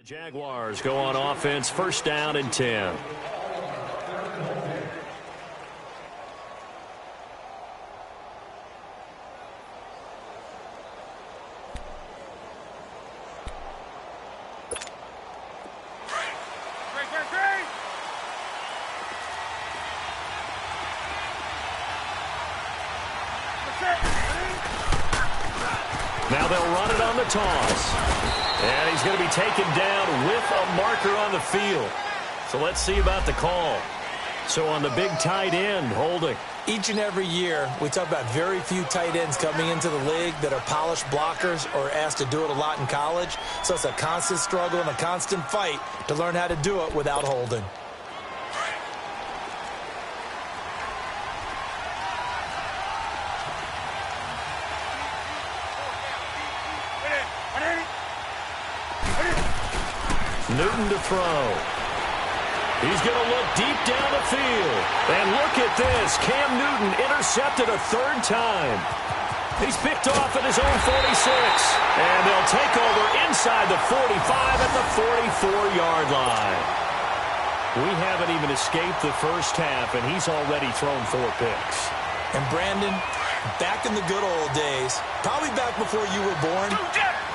Jaguars go on offense, first down and 10. Now they'll run it on the toss. And he's going to be taken down with a marker on the field. So let's see about the call. So on the big tight end, holding. Each and every year, we talk about very few tight ends coming into the league that are polished blockers or asked to do it a lot in college. So it's a constant struggle and a constant fight to learn how to do it without holding. Newton to throw. He's going to look deep down the field. And look at this. Cam Newton intercepted a third time. He's picked off at his own 46. And they'll take over inside the 45 at the 44-yard line. We haven't even escaped the first half, and he's already thrown 4 picks. And Brandon, back in the good old days, probably back before you were born,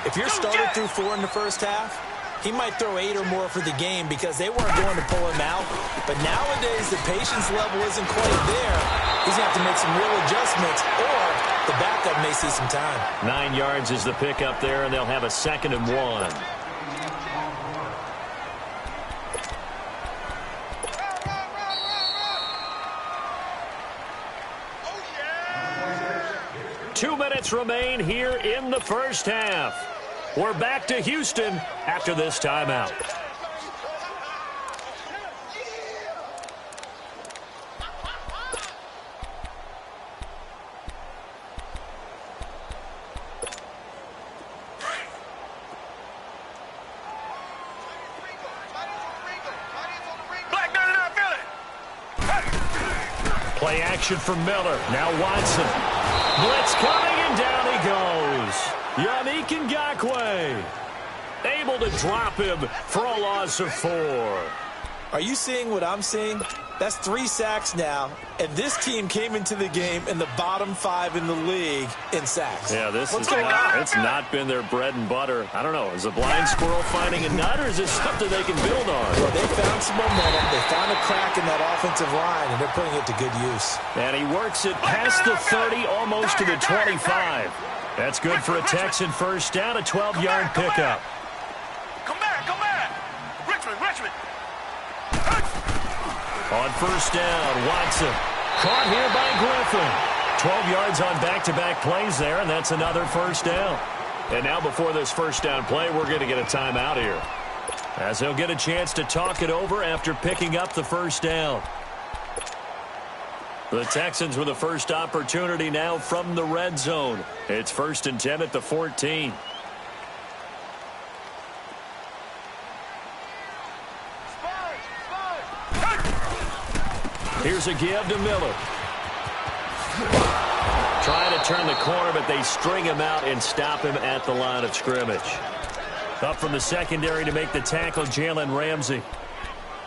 if your starter threw 4 in the first half, he might throw 8 or more for the game because they weren't going to pull him out. But nowadays, the patience level isn't quite there. He's going to have to make some real adjustments, or the backup may see some time. 9 yards is the pickup there, and they'll have a 2nd and 1. Two minutes remain here in the first half. We're back to Houston after this timeout. Play action for Miller. Now Watson. Blitz coming, and down he goes. Yannick Ngakoue able to drop him for a loss of 4. Are you seeing what I'm seeing? That's 3 sacks now, and this team came into the game in the bottom 5 in the league in sacks. Yeah, It's not been their bread and butter. I don't know. Is a blind squirrel finding a nut, or is this something they can build on? Well, they found some momentum. They found a crack in that offensive line, and they're putting it to good use. And he works it past the 30, almost to the 25. That's good for a Texan first down, a 12-yard pickup. Come back. Richmond. On first down, Watson. Caught here by Griffin. 12 yards on back-to-back plays there, and that's another first down. And now before this first down play, we're going to get a timeout here, as he'll get a chance to talk it over after picking up the first down. The Texans with the first opportunity now from the red zone. It's 1st and 10 at the 14. Here's a give to Miller. Trying to turn the corner, but they string him out and stop him at the line of scrimmage. Up from the secondary to make the tackle, Jalen Ramsey.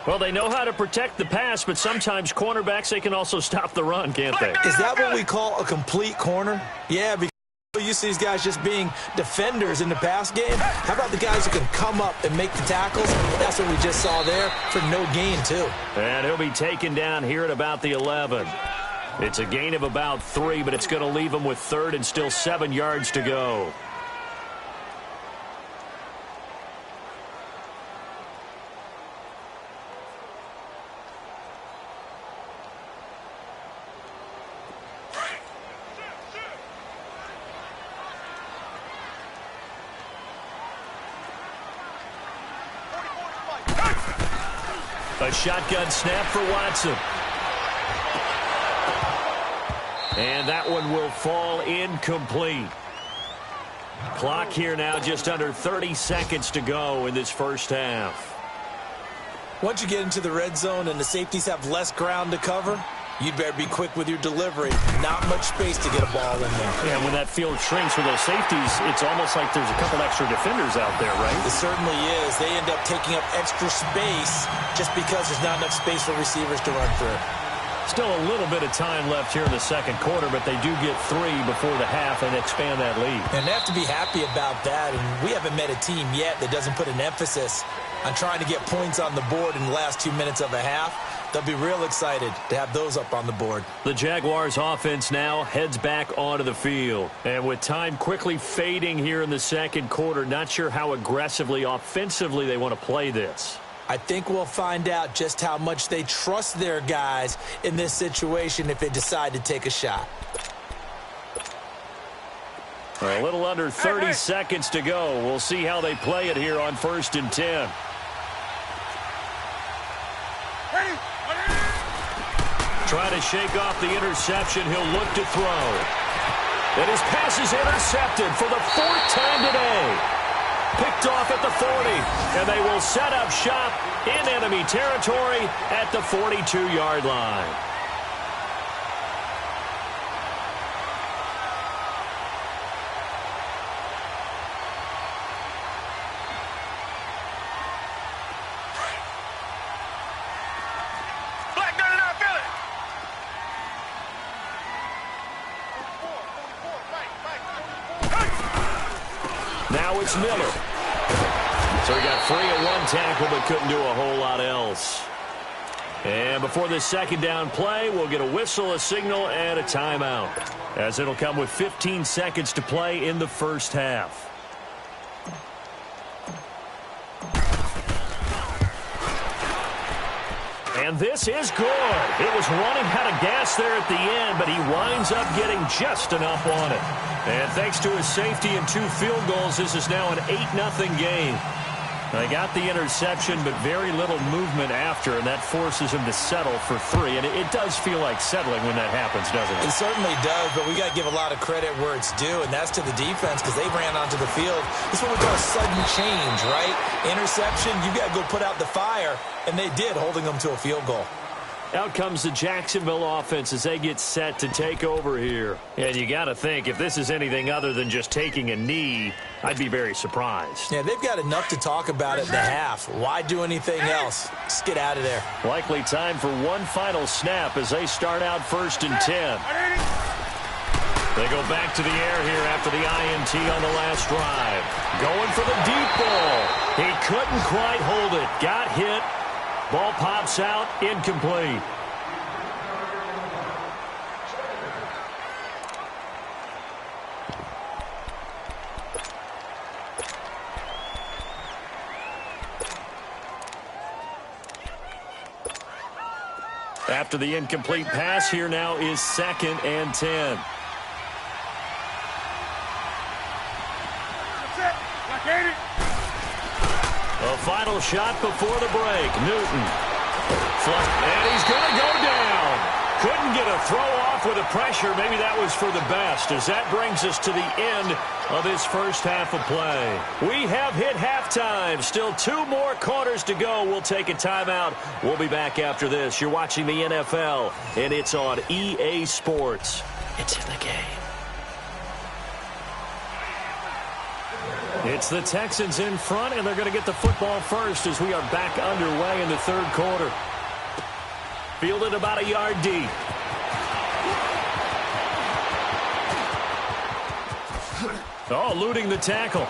Well, they know how to protect the pass, but sometimes cornerbacks, they can also stop the run, can't they? Is that what we call a complete corner? Yeah, because you see these guys just being defenders in the pass game. How about the guys who can come up and make the tackles? That's what we just saw there for no gain, too. And he'll be taken down here at about the 11. It's a gain of about 3, but it's going to leave him with 3rd and still 7 yards to go. A shotgun snap for Watson. And that one will fall incomplete. Clock here now, just under 30 seconds to go in this first half. Once you get into the red zone and the safeties have less ground to cover, you'd better be quick with your delivery. Not much space to get a ball in there. Yeah, when that field shrinks with those safeties, it's almost like there's a couple extra defenders out there, right? It certainly is. They end up taking up extra space just because there's not enough space for receivers to run through. Still a little bit of time left here in the second quarter, but they do get 3 before the half and expand that lead. And they have to be happy about that. And we haven't met a team yet that doesn't put an emphasis on trying to get points on the board in the last 2 minutes of a half. They'll be real excited to have those up on the board. The Jaguars offense now heads back onto the field. And with time quickly fading here in the second quarter, not sure how aggressively, offensively they want to play this. I think we'll find out just how much they trust their guys in this situation if they decide to take a shot. A little under 30 seconds to go. We'll see how they play it here on 1st and 10. Trying to shake off the interception. He'll look to throw. And his pass is intercepted for the 4th time today. Picked off at the 40, and they will set up shop in enemy territory at the 42-yard line. Now it's Miller. So he got free at one tackle but couldn't do a whole lot else. And before this second down play, we'll get a whistle, a signal, and a timeout, as it'll come with 15 seconds to play in the first half. And this is good. It was running out of gas there at the end, but he winds up getting just enough on it. And thanks to his safety and 2 field goals, this is now an 8-0 game. They got the interception, but very little movement after, and that forces him to settle for 3. And it does feel like settling when that happens, doesn't it? It certainly does, but we got to give a lot of credit where it's due, and that's to the defense because they ran onto the field. This is what we call a sudden change, right? Interception, you got to go put out the fire, and they did, holding them to a field goal. Out comes the Jacksonville offense as they get set to take over here. And you got to think, if this is anything other than just taking a knee, I'd be very surprised. Yeah, they've got enough to talk about at the half. Why do anything else? Just get out of there. Likely time for one final snap as they start out 1st and 10. They go back to the air here after the INT on the last drive. Going for the deep ball. He couldn't quite hold it. Got hit. Ball pops out, incomplete. After the incomplete pass, here now is 2nd and 10. A final shot before the break. Newton. And he's going to go down. Couldn't get a throw off with the pressure. Maybe that was for the best, as that brings us to the end of this first half of play. We have hit halftime. Still 2 more quarters to go. We'll take a timeout. We'll be back after this. You're watching the NFL, and it's on EA Sports. It's in the game. It's the Texans in front, and they're going to get the football first as we are back underway in the third quarter. Fielded about a yard deep. Oh, eluding the tackle.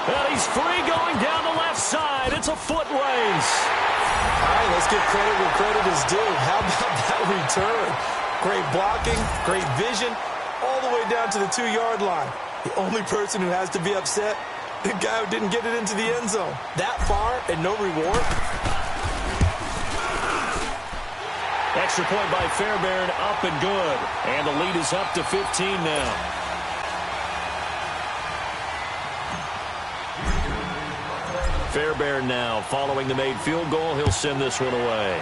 And he's free going down the left side. It's a foot race. All right, let's give credit where credit is due. How about that return? Great blocking, great vision, all the way down to the 2-yard line. The only person who has to be upset, the guy who didn't get it into the end zone. That far and no reward. Extra point by Fairbairn, up and good. And the lead is up to 15 now. Fairbairn now following the made field goal. He'll send this one away.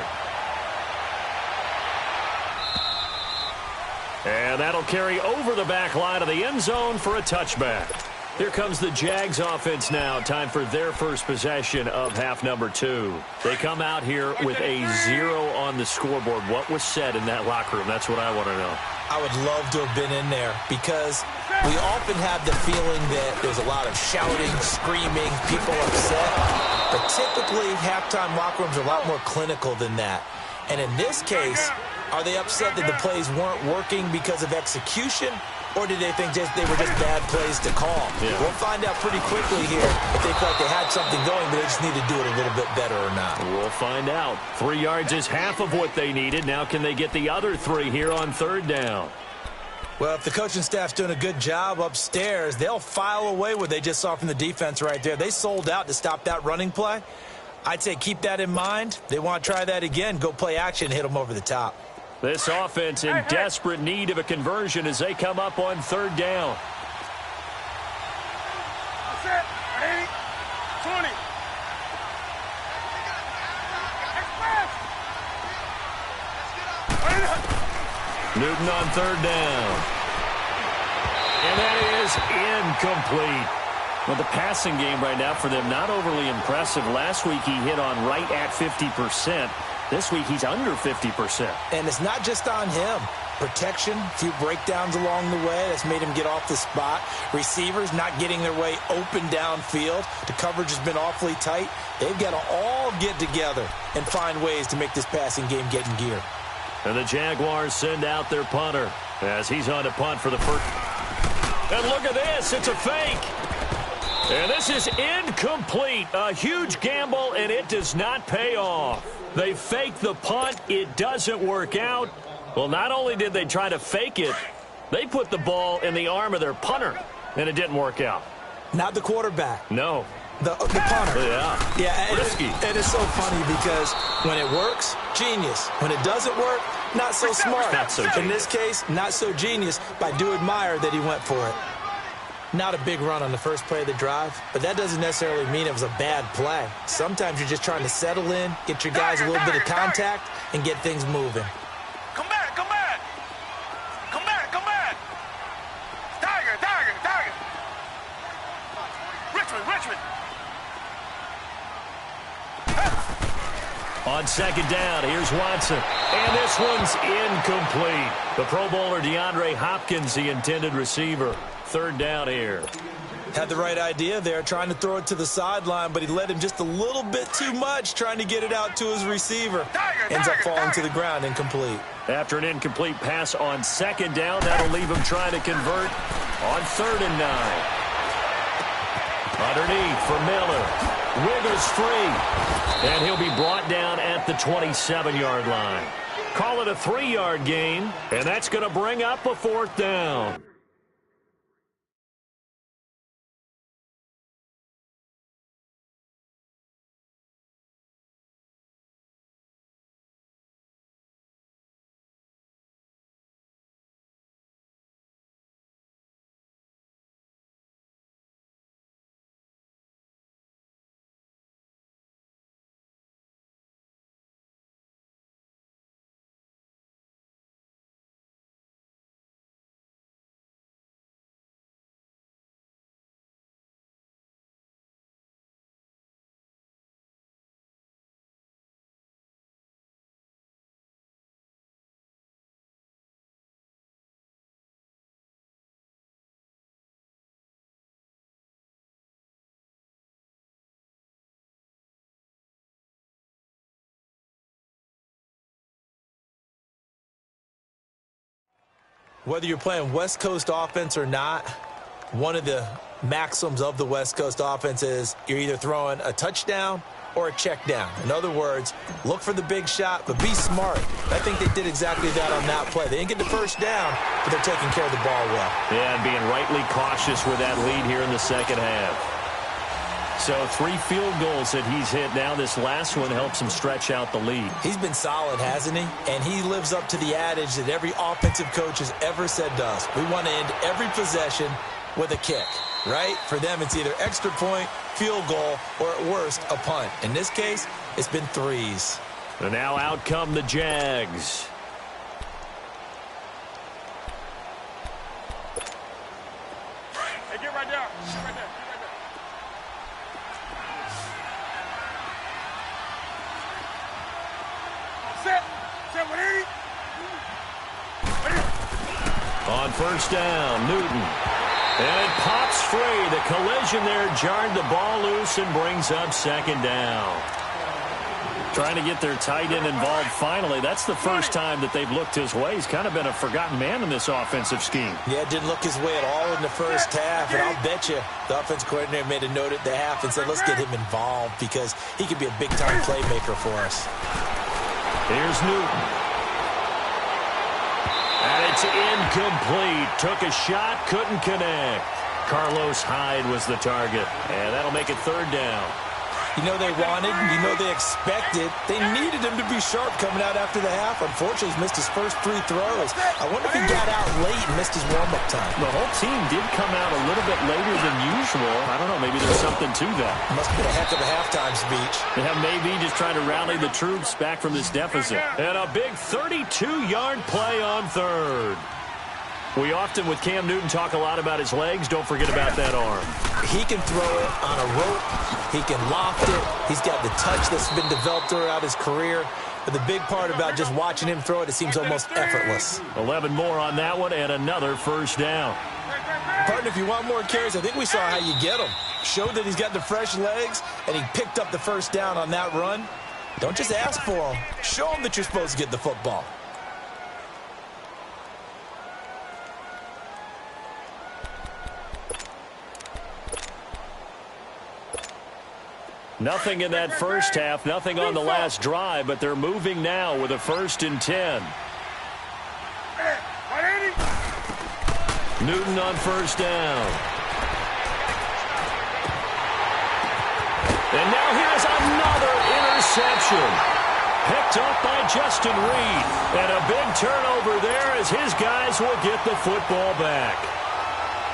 And that'll carry over the back line of the end zone for a touchback. Here comes the Jags offense now. Time for their first possession of half number 2. They come out here with a 0 on the scoreboard. What was said in that locker room? That's what I want to know. I would love to have been in there because we often have the feeling that there's a lot of shouting, screaming, people upset. But typically, halftime locker rooms are a lot more clinical than that. And in this case, are they upset that the plays weren't working because of execution? Or did they think they were just bad plays to call? Yeah. We'll find out pretty quickly here if they felt they had something going, but they just need to do it a little bit better or not. We'll find out. 3 yards is half of what they needed. Now can they get the other 3 here on third down? Well, if the coaching staff's doing a good job upstairs, they'll file away what they just saw from the defense right there. They sold out to stop that running play. I'd say keep that in mind. They want to try that again. Go play action, hit them over the top. This offense in desperate need of a conversion as they come up on third down. That's it. 20. Newton on third down. And that is incomplete. Well, the passing game right now for them, not overly impressive. Last week he hit on right at 50%. This week, he's under 50%. And it's not just on him. Protection, a few breakdowns along the way. That's made him get off the spot. Receivers not getting their way open downfield. The coverage has been awfully tight. They've got to all get together and find ways to make this passing game get in gear. And the Jaguars send out their punter as he's on to punt for the first. And look at this. It's a fake. And this is incomplete. A huge gamble, and it does not pay off. They fake the punt. It doesn't work out. Well, not only did they try to fake it, they put the ball in the arm of their punter, and it didn't work out. Not the quarterback. No. The punter. Yeah. Yeah, risky. It is so funny because when it works, genius. When it doesn't work, not so smart. Not so genius. In this case, not so genius, but I do admire that he went for it. Not a big run on the first play of the drive, but that doesn't necessarily mean it was a bad play. Sometimes you're just trying to settle in, get your guys a little bit of contact, and get things moving. Come back, come back. Come back, come back. Tiger, Tiger, Tiger. Richmond. On second down, here's Watson. And this one's incomplete. The Pro Bowler DeAndre Hopkins, the intended receiver. Third down here. Had the right idea there, trying to throw it to the sideline, but he led him just a little bit too much, trying to get it out to his receiver. Ends up falling to the ground, incomplete. After an incomplete pass on second down, that'll leave him trying to convert on 3rd and 9. Underneath for Miller. Wiggers free. And he'll be brought down at the 27-yard line. Call it a 3-yard gain, and that's going to bring up a 4th down. Whether you're playing West Coast offense or not, one of the maxims of the West Coast offense is you're either throwing a touchdown or a check down. In other words, look for the big shot, but be smart. I think they did exactly that on that play. They didn't get the first down, but they're taking care of the ball well. Yeah, and being rightly cautious with that lead here in the second half. So 3 field goals that he's hit now. This last one helps him stretch out the lead. He's been solid, hasn't he? And he lives up to the adage that every offensive coach has ever said to us. We want to end every possession with a kick, right? For them, it's either extra point, field goal, or at worst, a punt. In this case, it's been 3s. And now out come the Jags. Hey, get right there. On first down, Newton. And it pops free. The collision there jarred the ball loose and brings up second down. Trying to get their tight end involved finally. That's the first time that they've looked his way. He's kind of been a forgotten man in this offensive scheme. Yeah, didn't look his way at all in the first half. And I'll bet you the offense coordinator made a note at the half and said, let's get him involved because he could be a big-time playmaker for us. Here's Newton. And it's incomplete. Took a shot, couldn't connect. Carlos Hyde was the target. And that'll make it third down. You know they wanted, you know they expected. They needed him to be sharp coming out after the half. Unfortunately, he's missed his first 3 throws. I wonder if he got out late and missed his warm-up time. The whole team did come out a little bit later than usual. I don't know, maybe there's something to that. Must have been a heck of a halftime speech. Yeah, maybe just trying to rally the troops back from this deficit. And a big 32-yard play on third. We often, with Cam Newton, talk a lot about his legs. Don't forget about that arm. He can throw it on a rope. He can loft it. He's got the touch that's been developed throughout his career. But the big part about just watching him throw it, it seems almost effortless. 11 more on that one and another first down. Partner, if you want more carries, I think we saw how you get him. Showed that he's got the fresh legs, and he picked up the first down on that run. Don't just ask for him. Show him that you're supposed to get the football. Nothing in that first half, nothing on the last drive, but they're moving now with a 1st and 10. Newton on first down. And now here's another interception. Picked up by Justin Reed. And a big turnover there as his guys will get the football back.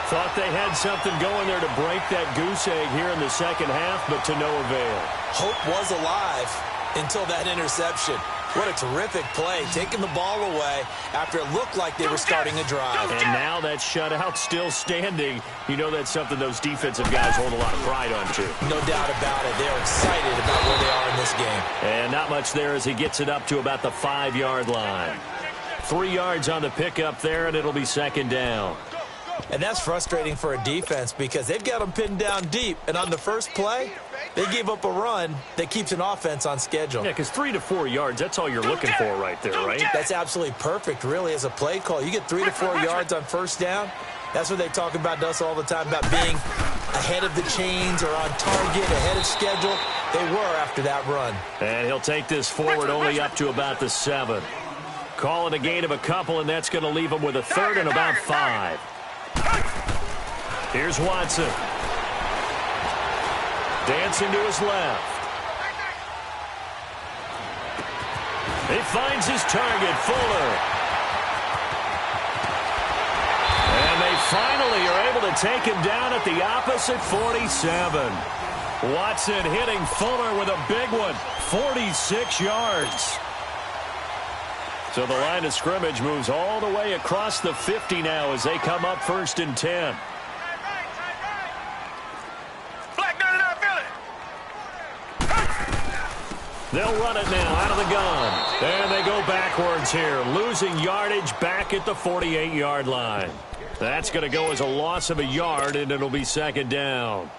Thought they had something going there to break that goose egg here in the second half, but to no avail. Hope was alive until that interception. What a terrific play, taking the ball away after it looked like they were starting a drive. And now that shutout still standing. You know that's something those defensive guys hold a lot of pride on, too. No doubt about it. They're excited about where they are in this game. And not much there as he gets it up to about the 5-yard line. 3 yards on the pickup there, and it'll be second down. And that's frustrating for a defense because they've got them pinned down deep. And on the first play, they gave up a run that keeps an offense on schedule. Yeah, because 3 to 4 yards, that's all you're looking for right there, right? That's absolutely perfect, really, as a play call. You get 3 to 4 yards on first down. That's what they talk about to us all the time, about being ahead of the chains or on target, ahead of schedule. They were after that run. And he'll take this forward only up to about the 7. Call it a gain of a couple, and that's going to leave him with a 3rd and about 5. Here's Watson. Dancing to his left. He finds his target, Fuller. And they finally are able to take him down at the opposite 47. Watson hitting Fuller with a big one, 46 yards. So the line of scrimmage moves all the way across the 50 now as they come up 1st and 10. They'll run it now out of the gun. And they go backwards here, losing yardage back at the 48-yard line. That's going to go as a loss of a yard, and it'll be second down.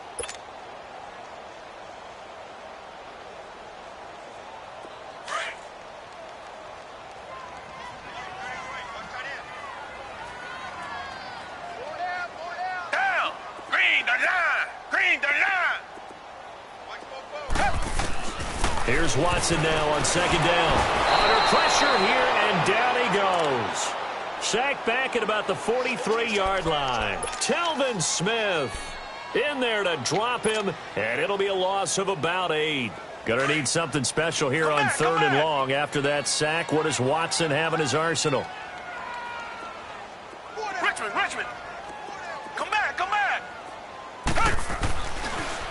Here's Watson now on second down. Under pressure here, and down he goes. Sacked back at about the 43-yard line. Telvin Smith in there to drop him, and it'll be a loss of about 8. Gonna need something special here on 3rd and long after that sack. What does Watson have in his arsenal? Richmond. Come back.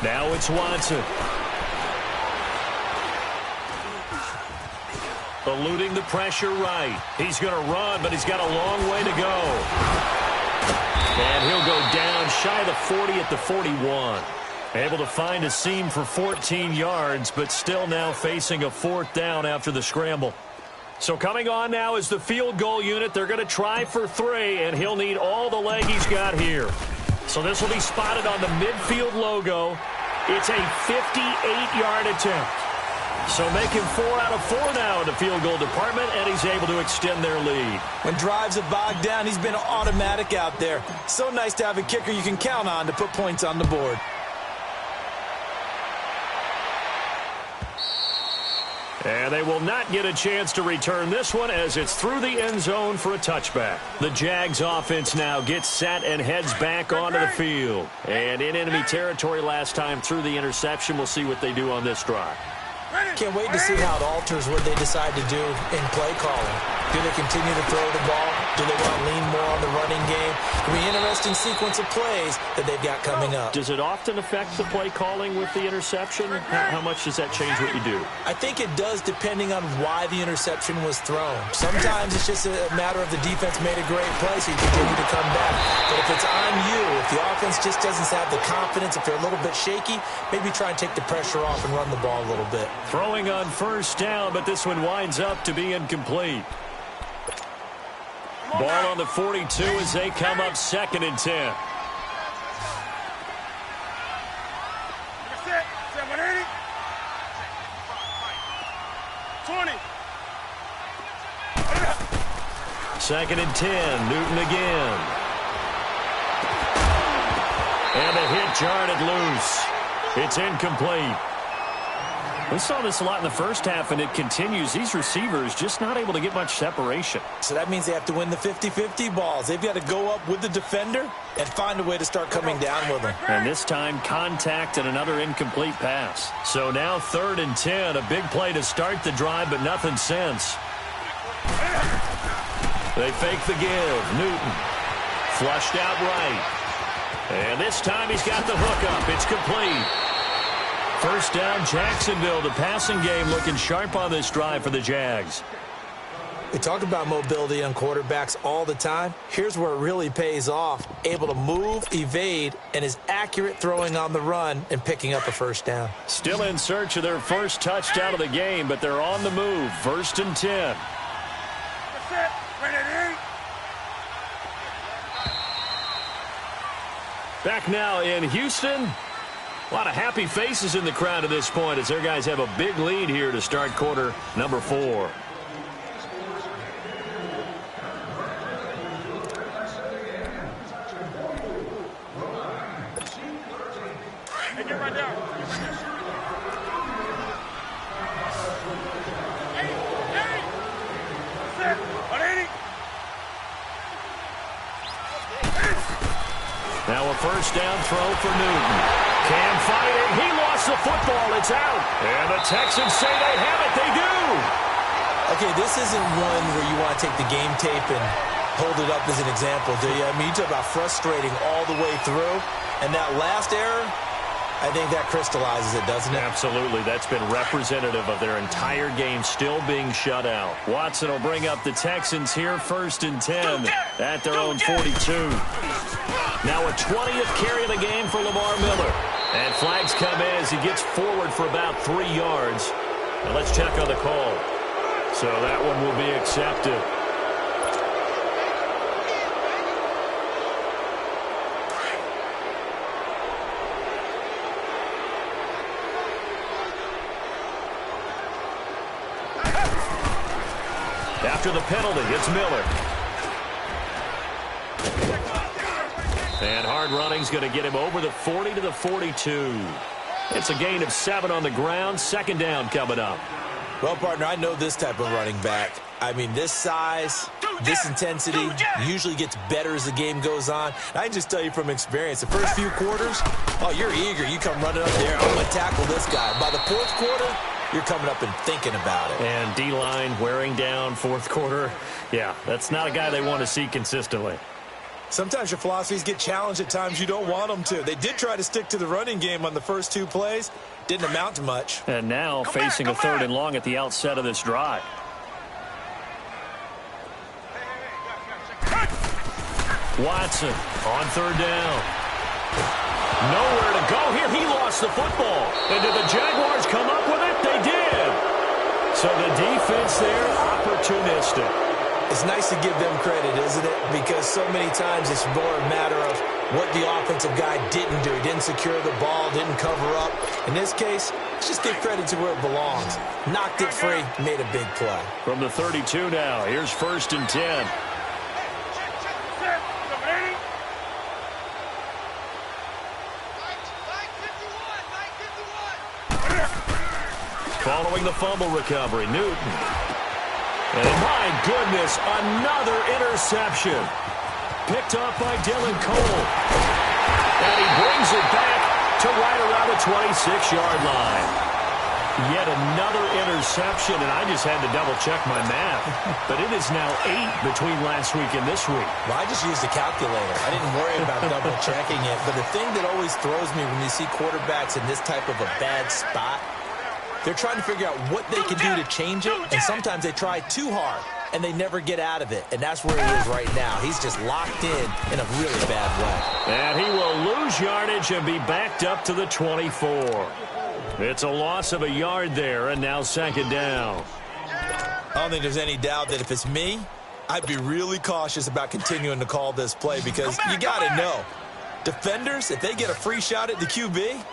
Now it's Watson. Eluding the pressure right. He's going to run, but he's got a long way to go. And he'll go down shy of the 40 at the 41. Able to find a seam for 14 yards, but still now facing a 4th down after the scramble. So coming on now is the field goal unit. They're going to try for 3, and he'll need all the leg he's got here. So this will be spotted on the midfield logo. It's a 58-yard attempt. So making 4 out of 4 now in the field goal department, and he's able to extend their lead. When drives have bogged down, he's been automatic out there. So nice to have a kicker you can count on to put points on the board. And they will not get a chance to return this one as it's through the end zone for a touchback. The Jags offense now gets set and heads back onto the field. And in enemy territory last time through the interception. We'll see what they do on this drive. Can't wait to see how it alters what they decide to do in play calling. Do they continue to throw the ball? Do they want to lean more on the running game? It'll be an interesting sequence of plays that they've got coming up. Does it often affect the play calling with the interception? How much does that change what you do? I think it does depending on why the interception was thrown. Sometimes it's just a matter of the defense made a great play, so you continue to come back. But if it's on you, if the offense just doesn't have the confidence, if they're a little bit shaky, maybe try and take the pressure off and run the ball a little bit. Throwing on 1st down, but this one winds up to be incomplete. Ball on the 42 as they come up 2nd and 10. Set 180. 20. 2nd and 10. Newton again. And a hit jarred it loose. It's incomplete. We saw this a lot in the first half, and it continues. These receivers just not able to get much separation. So that means they have to win the 50-50 balls. They've got to go up with the defender and find a way to start coming down with them. And this time, contact and another incomplete pass. So now 3rd and 10, a big play to start the drive, but nothing since. They fake the give. Newton flushed out right. And this time he's got the hook up. It's complete. 1st down, Jacksonville. The passing game looking sharp on this drive for the Jags. We talk about mobility on quarterbacks all the time. Here's where it really pays off. Able to move, evade, and is accurate throwing on the run and picking up a 1st down. Still in search of their first touchdown of the game, but they're on the move. 1st and 10. Back now in Houston. A lot of happy faces in the crowd at this point as their guys have a big lead here to start quarter number 4. Hey, get right down. Hey. Set 180. Now a 1st down throw for Newton. Cam fighting. He lost the football. It's out. And the Texans say they have it. They do. Okay, this isn't one where you want to take the game tape and hold it up as an example, do you? I mean, you talk about frustrating all the way through. And that last error, I think that crystallizes it, doesn't it? Absolutely. That's been representative of their entire game still being shut out. Watson will bring up the Texans here 1st and 10 at their own 42. Now a 20th carry of the game for Lamar Miller. And flags come in as he gets forward for about 3 yards. Now let's check on the call. So that one will be accepted. After the penalty, it's Miller. And hard running's going to get him over the 40 to the 42. It's a gain of 7 on the ground. 2nd down coming up. Well, partner, I know this type of running back. I mean, this size, this intensity usually gets better as the game goes on. And I can just tell you from experience, the first few quarters, oh, you're eager. You come running up there, I'm going to tackle this guy. By the 4th quarter, you're coming up and thinking about it. And D-line wearing down 4th quarter. Yeah, that's not a guy they want to see consistently. Sometimes your philosophies get challenged at times you don't want them to. They did try to stick to the running game on the first 2 plays. Didn't amount to much. And now facing a 3rd and long at the outset of this drive. Watson on third down. Nowhere to go here. He lost the football. And did the Jaguars come up with it? They did. So the defense there, opportunistic. It's nice to give them credit, isn't it? Because so many times it's more a matter of what the offensive guy didn't do. He didn't secure the ball, didn't cover up. In this case, let's just give credit to where it belongs. Knocked it free, made a big play. From the 32 now, here's 1st and 10. Following the fumble recovery, Newton. And my goodness, another interception. Picked off by Dylan Cole. And he brings it back to right around the 26-yard line. Yet another interception, and I just had to double-check my math. But it is now 8 between last week and this week. Well, I just used a calculator. I didn't worry about double-checking it. But the thing that always throws me when you see quarterbacks in this type of a bad spot, they're trying to figure out what they can do to change it, and sometimes they try too hard, and they never get out of it. And that's where he is right now. He's just locked in a really bad way. And he will lose yardage and be backed up to the 24. It's a loss of a yard there, and now 2nd down. I don't think there's any doubt that if it's me, I'd be really cautious about continuing to call this play because you got to know, defenders, if they get a free shot at the QB,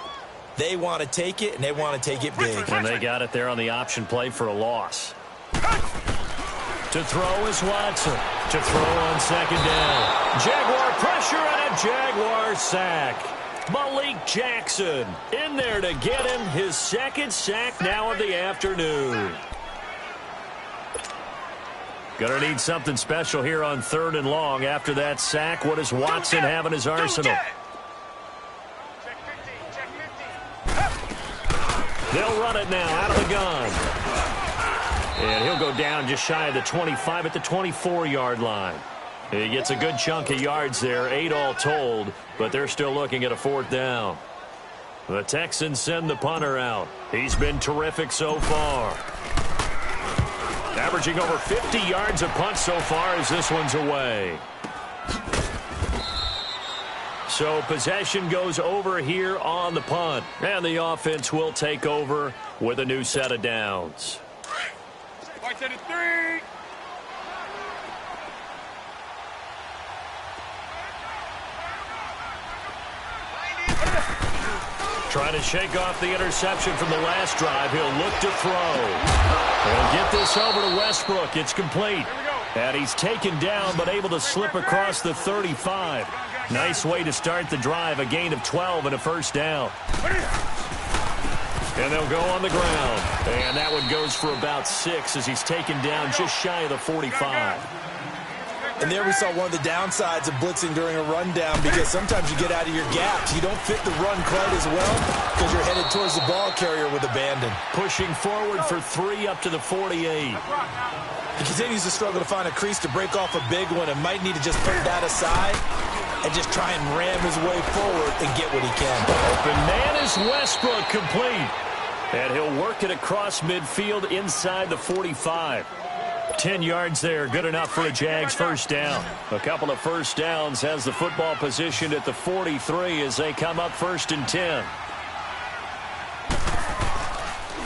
they want to take it, and they want to take it big. And they got it there on the option play for a loss. To throw is Watson. To throw on 2nd down. Jaguar pressure and a Jaguar sack. Malik Jackson in there to get him his 2nd sack now of the afternoon. Gonna need something special here on 3rd and long. After that sack, what does Watson have in his arsenal? They'll run it now out of the gun. And he'll go down just shy of the 25 at the 24-yard line. He gets a good chunk of yards there, 8 all told, but they're still looking at a 4th down. The Texans send the punter out. He's been terrific so far. Averaging over 50 yards a punt so far as this one's away. So possession goes over here on the punt. And the offense will take over with a new set of downs. White set of 3. Trying to shake off the interception from the last drive. He'll look to throw. He'll get this over to Westbrook. It's complete. And he's taken down but able to slip across the 35. Nice way to start the drive. A gain of 12 and a 1st down. And they'll go on the ground. And that one goes for about 6 as he's taken down just shy of the 45. And there we saw one of the downsides of blitzing during a rundown because sometimes you get out of your gaps. You don't fit the run quite as well because you're headed towards the ball carrier with abandon. Pushing forward for 3 up to the 48. He continues to struggle to find a crease to break off a big one and might need to just put that aside and just try and ram his way forward and get what he can. Open man is Westbrook, complete. And he'll work it across midfield inside the 45. 10 yards there, good enough for a Jags 1st down. A couple of 1st downs has the football positioned at the 43 as they come up 1st and 10.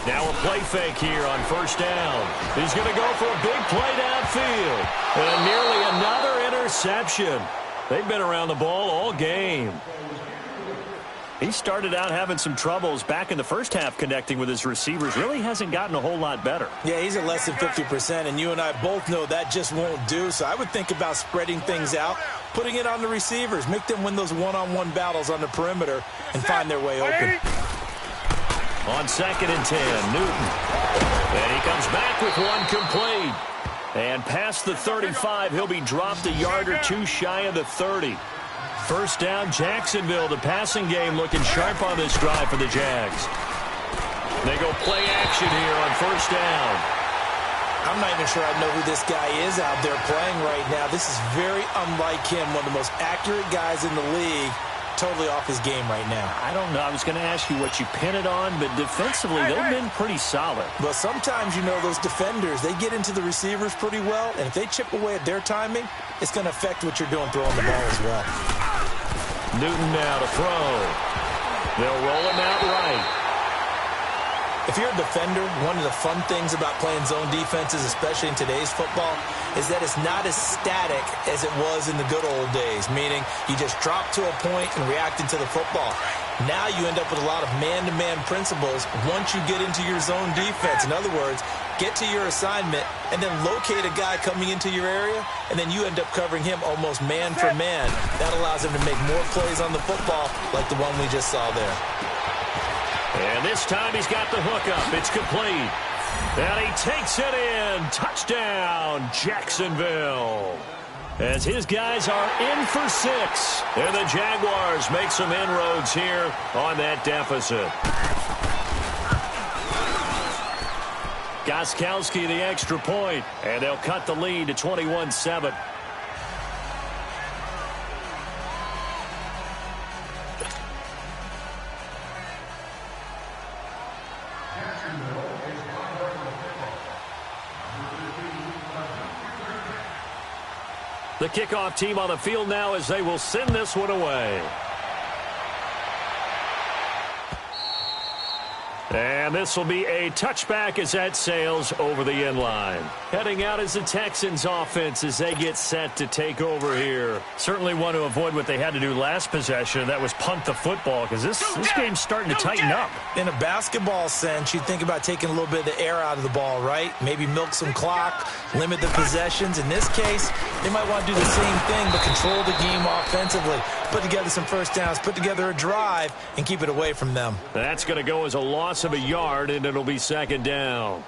Now a play fake here on 1st down. He's going to go for a big play downfield. And nearly another interception. They've been around the ball all game. He started out having some troubles back in the first half connecting with his receivers. Really hasn't gotten a whole lot better. Yeah, he's at less than 50%, and you and I both know that just won't do. So I would think about spreading things out, putting it on the receivers, make them win those one-on-one battles on the perimeter, and find their way open. On 2nd and 10, Newton. And he comes back with one complete. And past the 35, he'll be dropped a yard or 2 shy of the 30. 1st down, Jacksonville. The passing game looking sharp on this drive for the Jags. They go play action here on 1st down. I'm not even sure I know who this guy is out there playing right now. This is very unlike him, one of the most accurate guys in the league. totally off his game right now. I don't know. I was going to ask you what you pin it on, but defensively, they've been pretty solid. Well, sometimes, you know, those defenders, they get into the receivers pretty well, and if they chip away at their timing, it's going to affect what you're doing throwing the ball as well. Newton now to throw. They'll roll him out right. If you're a defender, one of the fun things about playing zone defenses, especially in today's football, is that it's not as static as it was in the good old days, meaning you just drop to a point and react into the football. Now you end up with a lot of man-to-man principles once you get into your zone defense. In other words, get to your assignment and then locate a guy coming into your area, and then you end up covering him almost man for man. That allows him to make more plays on the football like the one we just saw there. And this time he's got the hook up. It's complete. And he takes it in. Touchdown, Jacksonville. As his guys are in for 6. And the Jaguars make some inroads here on that deficit. Gostkowski the extra point. And they'll cut the lead to 21-7. The kickoff team on the field now as they will send this one away. And this will be a touchback as that sails over the end line. Heading out is the Texans offense as they get set to take over here. Certainly want to avoid what they had to do last possession. That was punt the football because this game's starting to tighten up. In a basketball sense, you think about taking a little bit of the air out of the ball, right? Maybe milk some clock, limit the possessions. In this case, they might want to do the same thing but control the game offensively. Put together some first downs, put together a drive, and keep it away from them. That's going to go as a loss of a yard, and it'll be second down.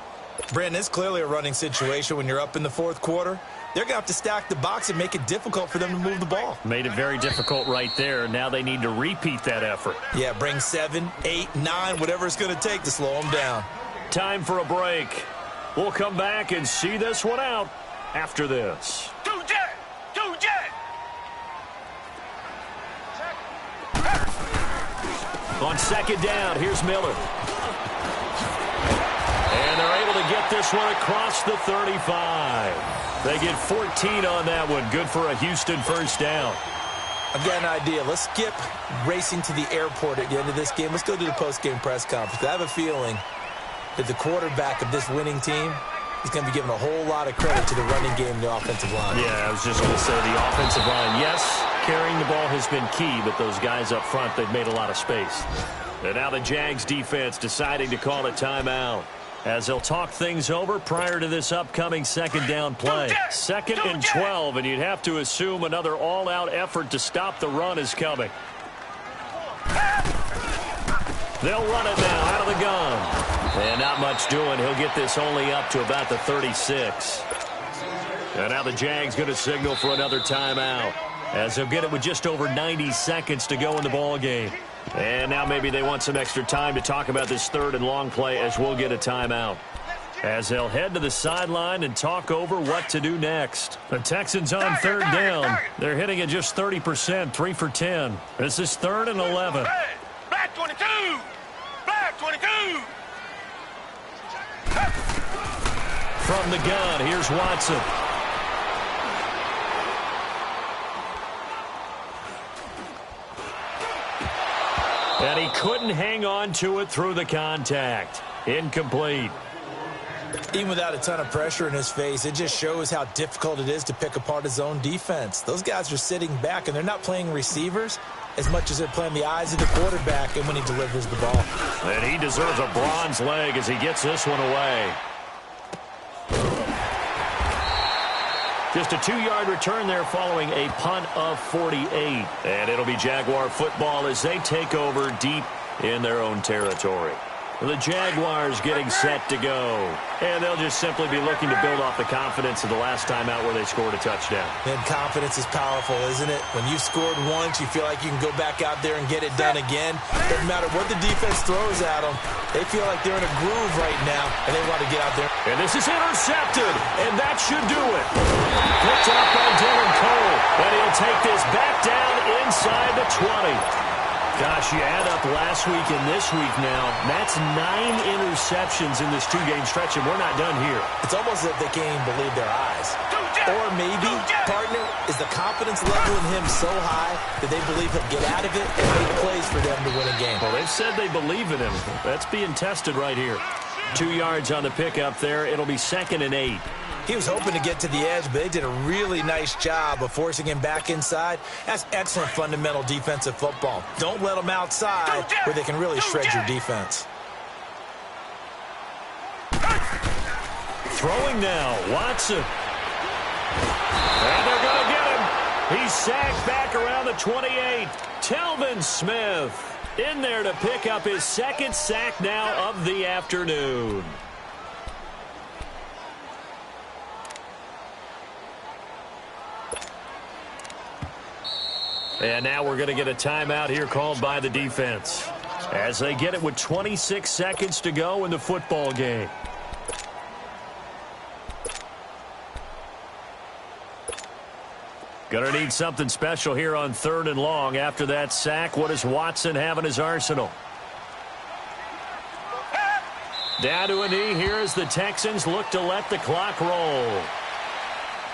Brandon, it's clearly a running situation when you're up in the fourth quarter. They're going to have to stack the box and make it difficult for them to move the ball. Made it very difficult right there. Now they need to repeat that effort. Yeah, bring 7, 8, 9, whatever it's going to take to slow them down. Time for a break. We'll come back and see this one out after this. On second down, here's Miller. And they're able to get this one across the 35. They get 14 on that one. Good for a Houston first down. I've got an idea. Let's skip racing to the airport at the end of this game. Let's go to the post-game press conference. I have a feeling that the quarterback of this winning team is going to be giving a whole lot of credit to the running game and the offensive line. Yeah, I was just going to say the offensive line, yes, carrying the ball has been key, but those guys up front, they've made a lot of space. And now the Jags defense deciding to call a timeout as they'll talk things over prior to this upcoming second down play. 2nd and 12, and you'd have to assume another all-out effort to stop the run is coming. They'll run it now out of the gun. And not much doing. He'll get this only up to about the 36. And now the Jags going to signal for another timeout as they'll get it with just over 90 seconds to go in the ball game. And now maybe they want some extra time to talk about this 3rd and long play as we'll get a timeout. As they'll head to the sideline and talk over what to do next. The Texans on 3rd down. They're hitting at just 30%, 3 for 10. This is 3rd and 11. Black 22! Black 22! From the gun, here's Watson. And he couldn't hang on to it through the contact. Incomplete. Even without a ton of pressure in his face, it just shows how difficult it is to pick apart his own defense. Those guys are sitting back, and they're not playing receivers as much as they're playing the eyes of the quarterback and when he delivers the ball. And he deserves a bronze leg as he gets this one away. Just a 2-yard return there following a punt of 48. And it'll be Jaguar football as they take over deep in their own territory. The Jaguars getting set to go. And they'll just simply be looking to build off the confidence of the last time out where they scored a touchdown. And confidence is powerful, isn't it? When you've scored once, you feel like you can go back out there and get it done again. Doesn't matter what the defense throws at them. They feel like they're in a groove right now, and they want to get out there. And this is intercepted, and that should do it. Picked up by Dylan Cole, and he'll take this back down inside the 20. Gosh, you add up last week and this week now, that's 9 interceptions in this two-game stretch, and we're not done here. It's almost as if they can't even believe their eyes. Or maybe, partner, is the confidence level in him so high that they believe he'll get out of it and make plays for them to win a game. Well, they've said they believe in him. That's being tested right here. 2 yards on the pickup there. It'll be 2nd and 8. He was hoping to get to the edge, but they did a really nice job of forcing him back inside. That's excellent fundamental defensive football. Don't let them outside where they can really shred your defense. Throwing now, Watson. And they're going to get him. He's sacked back around the 28. Telvin Smith in there to pick up his 2nd sack now of the afternoon. And now we're going to get a timeout here called by the defense as they get it with 26 seconds to go in the football game. Going to need something special here on 3rd and long. After that sack, what does Watson have in his arsenal? Down to a knee here as the Texans look to let the clock roll.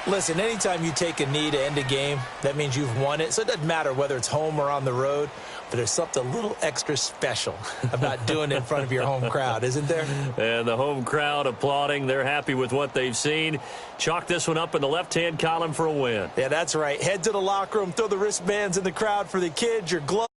Listen, anytime you take a knee to end a game, that means you've won it. So it doesn't matter whether it's home or on the road, but there's something a little extra special about doing it in front of your home crowd, isn't there? And the home crowd applauding. They're happy with what they've seen. Chalk this one up in the left-hand column for a win. Yeah, that's right. Head to the locker room, throw the wristbands in the crowd for the kids, your gloves.